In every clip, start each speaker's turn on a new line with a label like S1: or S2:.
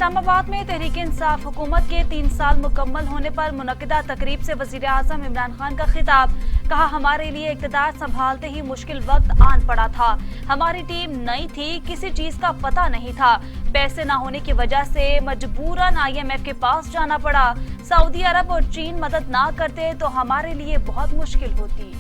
S1: इस्लामाबाद में तहरीक-ए-इंसाफ हुकूमत के 3 साल मुकम्मल होने पर मुनक्किदा तकरीब से वजीर आज़म इमरान खान का खिताब। कहा, हमारे लिए इक़्तिदार संभालते ही मुश्किल वक्त आन पड़ा था। हमारी टीम नई थी, किसी चीज का पता नहीं था। पैसे न होने की वजह से मजबूरन IMF के पास जाना पड़ा। सऊदी अरब और चीन मदद ना करते तो हमारे लिए बहुत मुश्किल होती।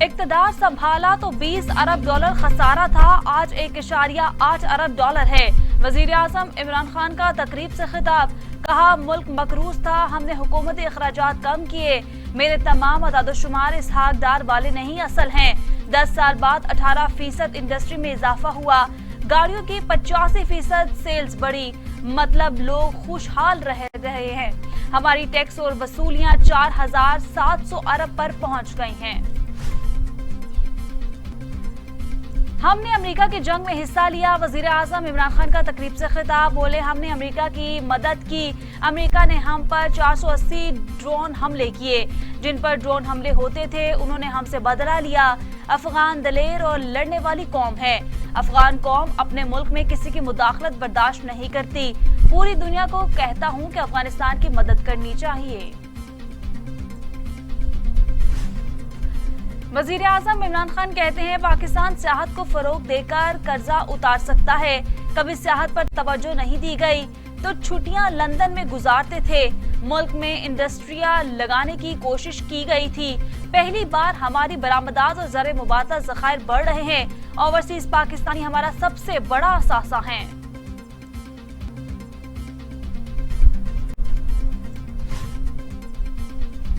S1: इक़्तिदार संभाला तो 20 अरब डॉलर खसारा था, आज 1.8 अरब डॉलर है। वजीर आज़म इमरान खान का तकरीब से खिताब। कहा, मुल्क मकरूज था, हमने हुकूमती अखराजात कम किए। मेरे तमाम अदादोशुमार इस हकदार वाले नहीं असल हैं। 10 साल बाद 18% इंडस्ट्री में इजाफा हुआ। गाड़ियों की 85% सेल्स बढ़ी, मतलब लोग खुशहाल रह रहे हैं। हमारी टैक्स और वसूलियां 4700 अरब पर पहुंच गई हैं। हमने अमेरिका की जंग में हिस्सा लिया। वजीर आज़म इमरान खान का तकरीब से खिताब। बोले, हमने अमेरिका की मदद की। अमेरिका ने हम पर 480 ड्रोन हमले किए। जिन पर ड्रोन हमले होते थे उन्होंने हमसे बदला लिया। अफगान दलेर और लड़ने वाली कौम है। अफगान कौम अपने मुल्क में किसी की मुदाखलत बर्दाश्त नहीं करती। पूरी दुनिया को कहता हूँ कि अफगानिस्तान की मदद करनी चाहिए। वजीर आज़म इमरान खान कहते हैं, पाकिस्तान सियाहत को फरोग देकर कर्जा उतार सकता है। कभी सियाहत पर तवज्जो नहीं दी गई तो छुट्टियां लंदन में गुजारते थे। मुल्क में इंडस्ट्रियां लगाने की कोशिश की गई थी। पहली बार हमारी बरामदात और ज़र मुबादला ज़खायर बढ़ रहे हैं। ओवरसीज पाकिस्तानी हमारा सबसे बड़ा असासा है।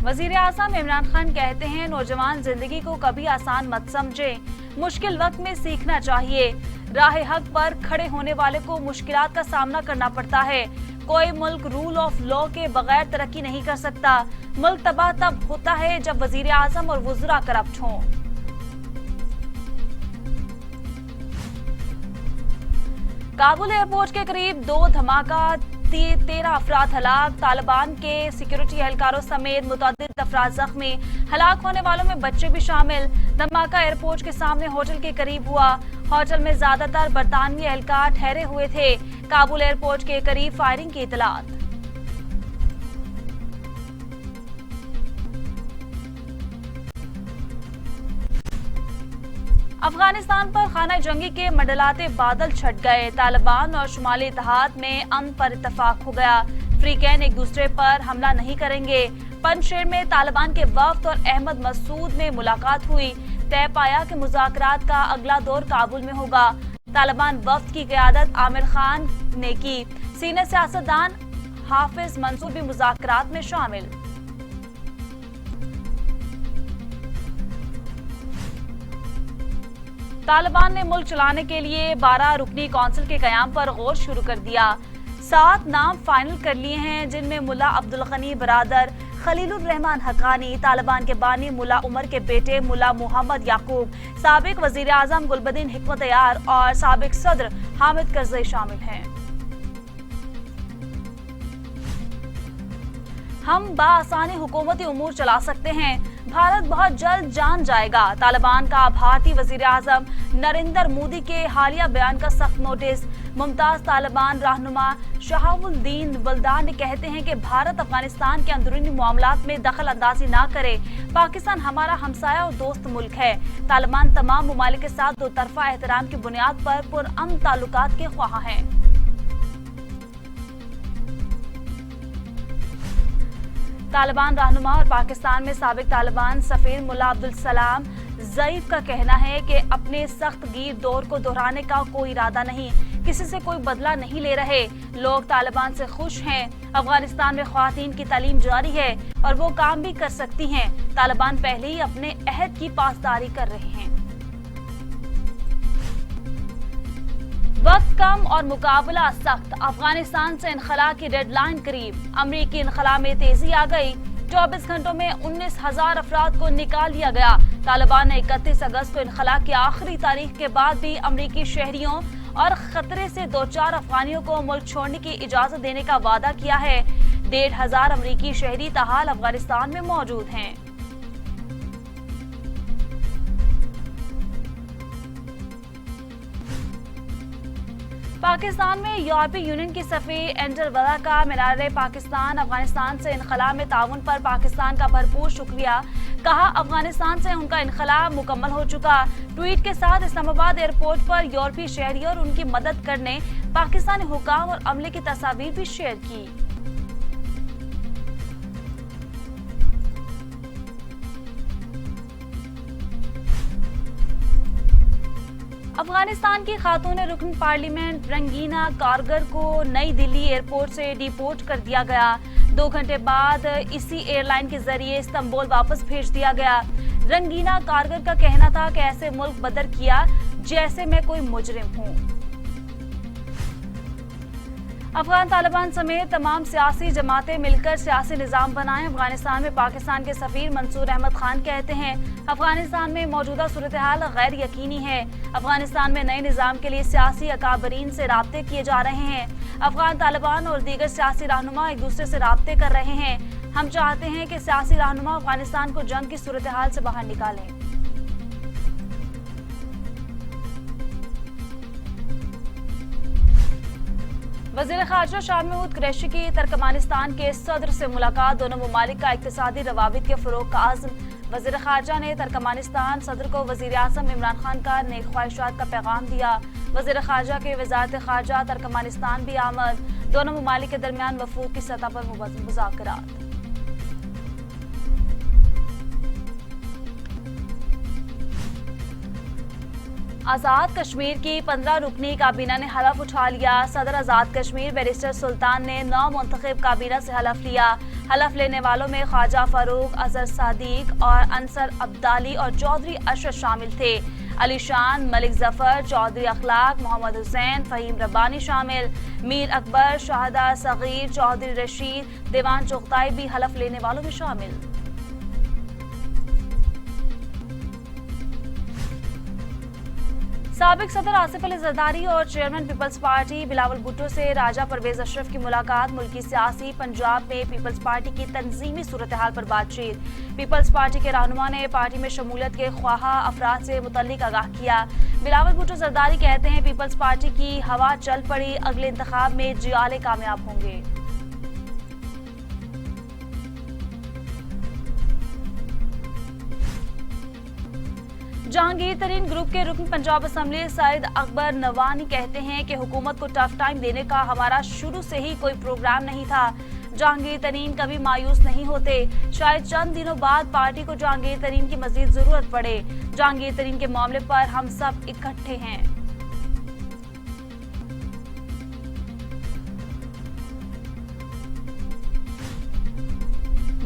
S1: वजीर आज़म इमरान खान कहते हैं, नौजवान जिंदगी को कभी आसान मत समझे, मुश्किल वक्त में सीखना चाहिए। राह हक पर खड़े होने वाले को मुश्किलात का सामना करना पड़ता है। कोई मुल्क रूल ऑफ लॉ के बगैर तरक्की नहीं कर सकता। मुल्क तबाह तब होता है जब वजीर आज़म और वुज़रा करप्ट हों। काबुल एयरपोर्ट के करीब 2 धमाका, 13 अफराद हलाक। तालिबान के सिक्योरिटी एहलकारों समेत मुतअद्दिद अफराद जख्मी। हलाक होने वालों में बच्चे भी शामिल। धमाका एयरपोर्ट के सामने होटल के करीब हुआ। होटल में ज्यादातर बरतानवी एहलकार ठहरे हुए थे। काबुल एयरपोर्ट के करीब फायरिंग की इतलात। अफगानिस्तान पर खाना जंगी के मंडलाते बादल छट गए। तालिबान और शुमाली इत्तेहाद में अमन पर इत्तफाक हो गया। फ्रीकैन एक दूसरे पर हमला नहीं करेंगे। पंजशेर में तालिबान के वफ्द और अहमद मसूद में मुलाकात हुई। तय पाया कि मुज़ाकरात का अगला दौर काबुल में होगा। तालिबान वफ्द की क़यादत आमिर खान ने की। सीनियर सियासतदान हाफिज मंसूर भी मुज़ाकरात में शामिल। तालिबान ने मुल्क चलाने के लिए 12 रुकनी कौंसिल के कयाम पर गौर शुरू कर दिया। 7 नाम फाइनल कर लिए हैं, जिनमें मुल्ला अब्दुल गनी बरादर, खलीलुर रहमान हक्कानी, तालिबान के बानी मुल्ला उमर के बेटे मुल्ला मोहम्मद याकूब, साबिक वजीर आजम गुलबदीन हिकमतयार और साबिक सदर हामिद करजई शामिल हैं। हम बाआसानी हुकूमती उमूर चला सकते हैं। भारत बहुत जल्द जान जाएगा। तालिबान का भारतीय वजीर आजम नरेंद्र मोदी के हालिया बयान का सख्त नोटिस। मुमताज तालिबान रहनुमा शहाबुद्दीन बलदान ने कहते हैं कि भारत अफगानिस्तान के अंदरूनी मामलात में दखल अंदाजी ना करे। पाकिस्तान हमारा हमसाया और दोस्त मुल्क है। तालिबान तमाम ममालिक के साथ दो तरफा एहतराम की बुनियाद पर पुरअमन ताल्लुकात के ख्वाह हैं। तालिबान रहनुमा और पाकिस्तान में साबिक तालिबान सफीर मुल्ला अब्दुल सलाम ज़ईफ का कहना है कि अपने सख्त गिर दौर को दोहराने का कोई इरादा नहीं, किसी से कोई बदला नहीं ले रहे। लोग तालिबान से खुश हैं। अफगानिस्तान में ख्वातीन की तालीम जारी है और वो काम भी कर सकती हैं। तालिबान पहले ही अपने अहद की पासदारी कर रहे हैं। वक्त कम और मुकाबला सख्त। अफगानिस्तान से इनखला की डेडलाइन करीब। अमरीकी इनखला में तेजी आ गई। 24 घंटों में 19,000 अफराद को निकाल लिया गया। तालिबान ने 31 अगस्त को इनखला की आखिरी तारीख के बाद भी अमरीकी शहरियों और खतरे से 2-4 अफगानियों को मुल्क छोड़ने की इजाजत देने का वादा किया है। 1,500 अमरीकी शहरी ताहाल अफगानिस्तान में मौजूद हैं। पाकिस्तान में यूरोपीय यूनियन की सफीर एंजल वला का मीनार पाकिस्तान अफगानिस्तान से इनखला में ताउन पर पाकिस्तान का भरपूर शुक्रिया। कहा अफगानिस्तान से उनका इनखला मुकम्मल हो चुका। ट्वीट के साथ इस्लामाबाद एयरपोर्ट पर यूरोपीय शहरी और उनकी मदद करने पाकिस्तानी हुकाम और अमले की तस्वीर भी शेयर की। अफगानिस्तान की खातून रुकन पार्लियामेंट रंगीना कारगर को नई दिल्ली एयरपोर्ट से डिपोर्ट कर दिया गया। 2 घंटे बाद इसी एयरलाइन के जरिए इस्तांबुल वापस भेज दिया गया। रंगीना कारगर का कहना था कि ऐसे मुल्क बदर किया जैसे मैं कोई मुजरिम हूं। अफगान तालिबान समेत तमाम सियासी जमातें मिलकर सियासी निजाम बनाएं। अफगानिस्तान में पाकिस्तान के सफीर मंसूर अहमद खान कहते हैं अफगानिस्तान में मौजूदा सूरत हाल गैर यकीनी है। अफगानिस्तान में नए निजाम के लिए सियासी अकाबरीन से राब्ते किए जा रहे हैं। अफगान तालिबान और दीगर सियासी रहनुमा एक दूसरे से राब्ते कर रहे हैं। हम चाहते हैं कि सियासी रहनुमा अफगानिस्तान को जंग की सूरत हाल से बाहर निकालें। वज़ीर ख़ारजा शाह महमूद कुरैशी की तुर्कमेनिस्तान के सदर से मुलाकात। दोनों ममालिक का इक़्तिसादी रवाबित के फ़रोग़ का आज़म। वज़ीर ख़ारजा ने तुर्कमेनिस्तान सदर को वज़ीर आज़म इमरान खान का नेक ख्वाहिशात का पैगाम दिया। वज़ीर ख़ारजा के वज़ारत ख़ारजा तुर्कमेनिस्तान भी आमद। दोनों ममालिक के दरमियान वफ़ूद की सतह पर मुज़ाकरात। आज़ाद कश्मीर की 15 रुकनी काबीना ने हलफ उठा लिया। सदर आज़ाद कश्मीर बैरिस्टर सुल्तान ने 9 मुंतखब काबीना से हलफ लिया। हलफ लेने वालों में ख्वाजा फारूक, अजहर सादिक और अंसर अब्दाली और चौधरी अशरफ शामिल थे। अली शान, मलिक जफर, चौधरी अखलाक, मोहम्मद हुसैन, फ़हीम रब्बानी शामिल। मीर अकबर, शाहदा सगीर, चौधरी रशीद, दीवान चुगताई भी हलफ लेने वालों में शामिल। साबिक सदर आसिफ अली जरदारी और chairman Peoples Party Bilawal Bhutto से राजा परवेज अशरफ की मुलाकात। मुल्की सियासी पंजाब में पीपल्स पार्टी की तंजीमी सूरत हाल पर बातचीत। पीपल्स पार्टी के रहनुमा ने पार्टी में शमूलियत के ख्वाहा अफराद से मुतल्लिक आगाह किया। बिलावल भुट्टो जरदारी कहते हैं पीपल्स पार्टी की हवा चल पड़ी, अगले इंतखाब में जियाले कामयाब होंगे। जहांगीर तरीन ग्रुप के रुकन पंजाब असम्बली सईद अकबर नवानी कहते हैं कि हुकूमत को टफ टाइम देने का हमारा शुरू से ही कोई प्रोग्राम नहीं था। जहांगीर तरीन कभी मायूस नहीं होते। शायद चंद दिनों बाद पार्टी को जहांगीर तरीन की मजीद जरूरत पड़े। जहांगीर तरीन के मामले पर हम सब इकट्ठे हैं।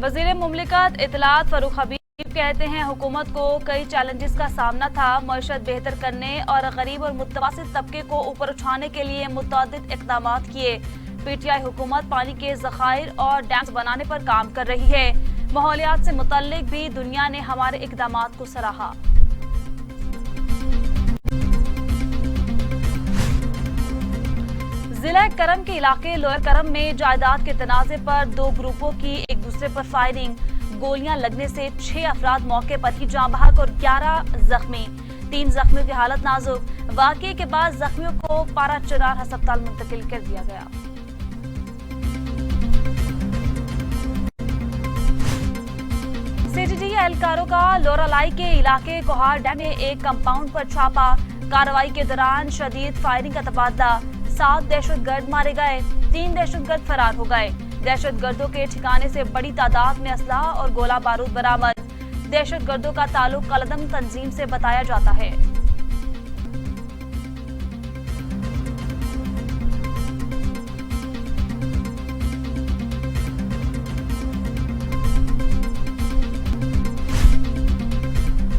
S1: वजीर मुमलिकत इत्तलात फारूक हबीब कहते हैं हुकूमत को कई चैलेंजेस का सामना था। मईशत बेहतर करने और गरीब और मुतवस्सित तबके को ऊपर उठाने के लिए मुतअद्दिद इक़दाम किए। पीटीआई हुकूमत पानी के ज़खायर और डैम्स बनाने पर काम कर रही है। माहौलियात से मुतल्लिक भी दुनिया ने हमारे इक़दामात को सराहा। जिला करम के इलाके लोअर करम में जायदाद के तनाज़े पर 2 ग्रुपों की एक दूसरे पर फायरिंग। गोलियां लगने से 6 अफराद मौके पर ही जाँ बहक और 11 जख्मी। 3 जख्मियों की हालत नाजुक। वाक़ये के बाद जख्मियों को पारा चनार अस्पताल मुंतकिल कर दिया गया। सीटीडी एहलकारों का लोरालाई के इलाके कोहार डैम में एक कंपाउंड पर छापा। कार्रवाई के दौरान शदीद फायरिंग का तबादला। 7 दहशतगर्द मारे गए, 3 दहशतगर्द फरार हो गए। दहशतगर्दों के ठिकाने से बड़ी तादाद में असलहा और गोला बारूद बरामद। दहशतगर्दों का ताल्लुक कलदम तंजीम से बताया जाता है।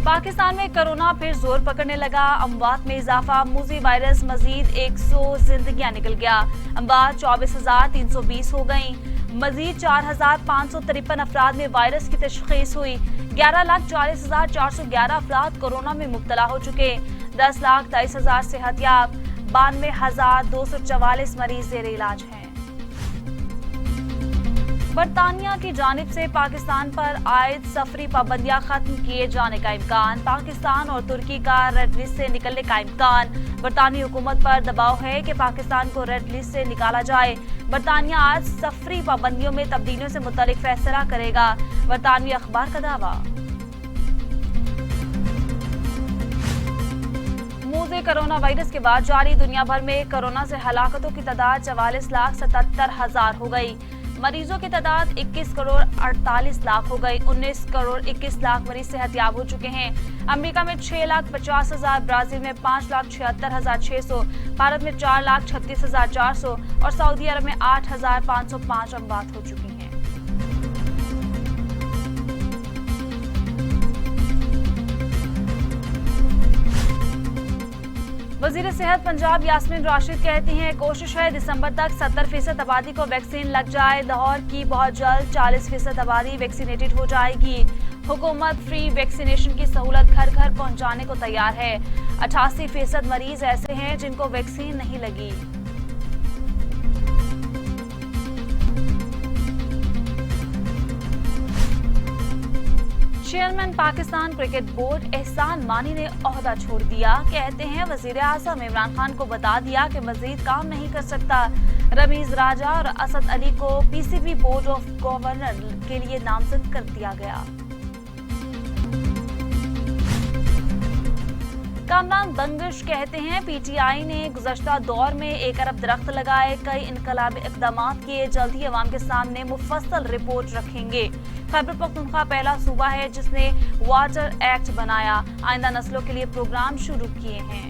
S1: पाकिस्तान में कोरोना फिर जोर पकड़ने लगा। अमवात में इजाफा। मूजी वायरस मजीद 100 जिंदगियां निकल गया। अमवात 24,320 हो गयी। मजीद 4,553 अफराद में वायरस की तशखीस हुई। 11,40,411 अफराद कोरोना में मुब्तला हो चुके। 10,23,000 सेहतयाब। 92,244 मरीज जेर इलाज हैं। बरतानिया की जानिब से पाकिस्तान पर आयद सफरी पाबंदियां खत्म किए जाने का इम्कान। पाकिस्तान और तुर्की का रेड लिस्ट से निकलने का इम्कान। बरतानी हुकूमत पर दबाव है कि पाकिस्तान को रेड लिस्ट से निकाला जाए। बरतानिया आज सफरी पाबंदियों में तब्दीलियों से मुतालिक फैसला करेगा। बरतानवी अखबार का दावा। मुझे कोरोना वायरस के बाद जारी दुनिया भर में कोरोना से हलाकतों की तादाद 44,77,000 हो गई। मरीजों की तादाद 21 करोड़ 48 लाख हो गई। 19 करोड़ 21 लाख मरीज सेहतयाब हो चुके हैं। अमेरिका में 6,50,000, ब्राजील में 5,76,600, भारत में 4,36,400 और सऊदी अरब में 8,505 अमवात हो चुकी हैं। वजीर सेहत पंजाब यास्मीन राशिद कहती हैं, कोशिश है दिसंबर तक 70% आबादी को वैक्सीन लग जाए। लाहौर की बहुत जल्द 40% आबादी वैक्सीनेटेड हो जाएगी। हुकूमत फ्री वैक्सीनेशन की सहूलत घर घर पहुंचाने को तैयार है। 88% मरीज ऐसे हैं जिनको वैक्सीन नहीं लगी। चेयरमैन पाकिस्तान क्रिकेट बोर्ड एहसान मानी ने ओहदा छोड़ दिया। कहते हैं वजीर आजम इमरान खान को बता दिया कि मजीद काम नहीं कर सकता। रमीज राजा और असद अली को पीसीबी बोर्ड ऑफ गवर्नर के लिए नामजद कर दिया गया। कामरान दंगश कहते हैं, पीटीआई ने गुज़श्ता दौर में 1 अरब दरख्त लगाए, कई इनकलाबी इक़दाम किए, जल्द ही अवाम के सामने मुफस्सल रिपोर्ट रखेंगे। खैबर पख्तूनख्वा पहला सूबा है जिसने वाटर एक्ट बनाया, आइंदा नस्लों के लिए प्रोग्राम शुरू किए हैं।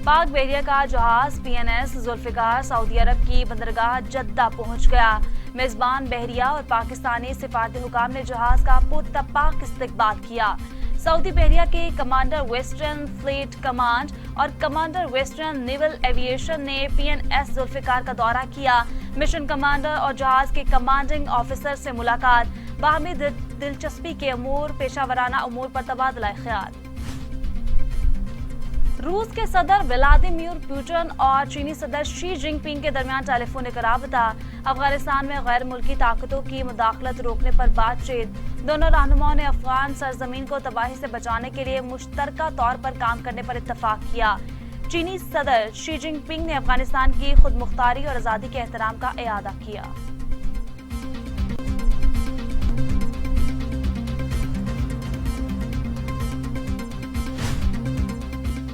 S1: पाक बहरिया का जहाज PNS जुल्फिकार सऊदी अरब की बंदरगाह जद्दा पहुंच गया। मेजबान बहरिया और पाकिस्तानी सिफारती हुकाम ने जहाज का पुरतपाक इस्तकबाल किया। सऊदी बहरिया के कमांडर वेस्टर्न फ्लीट कमांड और कमांडर वेस्टर्न नेवल एविएशन ने PNS जुल्फिकार का दौरा किया। मिशन कमांडर और जहाज के कमांडिंग ऑफिसर से मुलाकात, बाहमी दिलचस्पी के अमूर, पेशावराना अमूर पर तबादला ख्याल। रूस के सदर व्लादिमीर पुतिन और चीनी सदर शी जिनपिंग के दरमियान टेलीफोनिक राबता। अफगानिस्तान में गैर मुल्की ताकतों की मुदाखलत रोकने पर बातचीत। दोनों रहनुमाओं ने अफगान सरजमीन को तबाही से बचाने के लिए मुश्तरका तौर पर काम करने पर इत्तफाक किया। चीनी सदर शी जिनपिंग ने अफगानिस्तान की खुद मुख्तारी और आज़ादी के एहतराम का इआदा किया।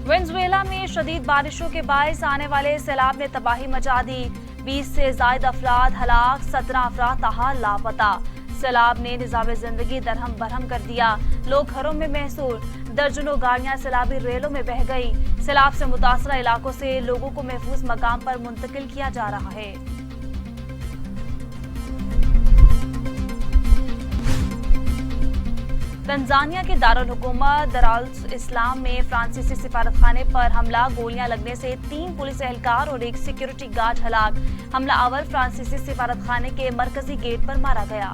S1: वेनेजुएला में शदीद बारिशों के बायस आने वाले सैलाब ने तबाही मचा दी। 20 से ज्यादा अफराद हलाक, 17 अफराद ताहाल लापता। सैलाब ने निज़ाम जिंदगी दरहम बरहम कर दिया। लोग घरों में महसूर, दर्जनों गाड़ियां सैलाबी रेलों में बह गई। सैलाब से मुतासरा इलाकों से लोगों को महफूज मकाम पर मुंतकिल किया जा रहा है। तंजानिया के दारुल हुकूमत दारुल इस्लाम में फ्रांसीसी सिफारतखाने पर हमला, गोलियां लगने से 3 पुलिस एहलकार और 1 सिक्योरिटी गार्ड हलाक। हमला आवर फ्रांसीसी सिफारतखाने के मरकजी गेट पर मारा गया।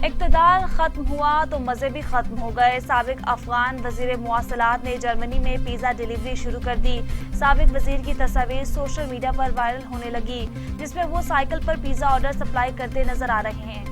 S1: इक़्तिदार खत्म हुआ तो मजे भी खत्म हो गए। साबिक अफगान वजीर मुवासलात ने जर्मनी में पिज्जा डिलीवरी शुरू कर दी। साबिक वजीर की तस्वीर सोशल मीडिया पर वायरल होने लगी, जिसमें वो साइकिल पर पिज्जा ऑर्डर सप्लाई करते नजर आ रहे हैं।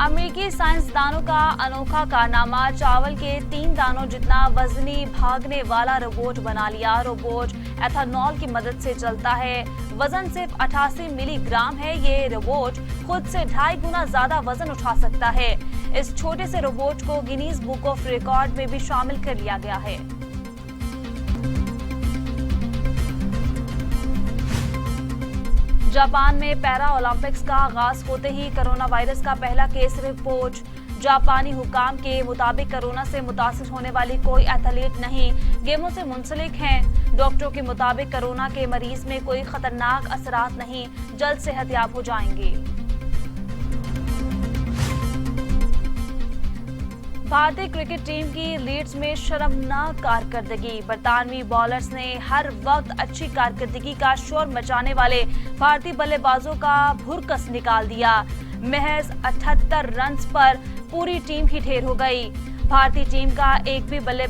S1: अमेरिकी साइंसदानों का अनोखा कारनामा, चावल के 3 दानों जितना वजनी भागने वाला रोबोट बना लिया। रोबोट एथेनॉल की मदद से चलता है। वजन सिर्फ 88 मिलीग्राम है। ये रोबोट खुद से 2.5 गुना ज्यादा वजन उठा सकता है। इस छोटे से रोबोट को गिनीज बुक ऑफ रिकॉर्ड में भी शामिल कर लिया गया है। जापान में पैरा ओलंपिक्स का आगाज होते ही कोरोना वायरस का पहला केस रिपोर्ट। जापानी हुकाम के मुताबिक कोरोना से मुतासिर होने वाली कोई एथलीट नहीं, गेमों से मुंसलिक हैं। डॉक्टरों के मुताबिक कोरोना के मरीज में कोई खतरनाक असरात नहीं, जल्द सेहतयाब हो जाएंगे। भारतीय क्रिकेट टीम की लीड्स में शर्मनाक कारकर्दगी। बरतानवी बॉलर्स ने हर वक्त अच्छी कारकर्दगी का शोर मचाने वाले भारतीय बल्लेबाजों का भुरकस निकाल दिया। महज 78 रन्स पर पूरी टीम ही ढेर हो गई। भारतीय टीम का एक भी बल्लेबाज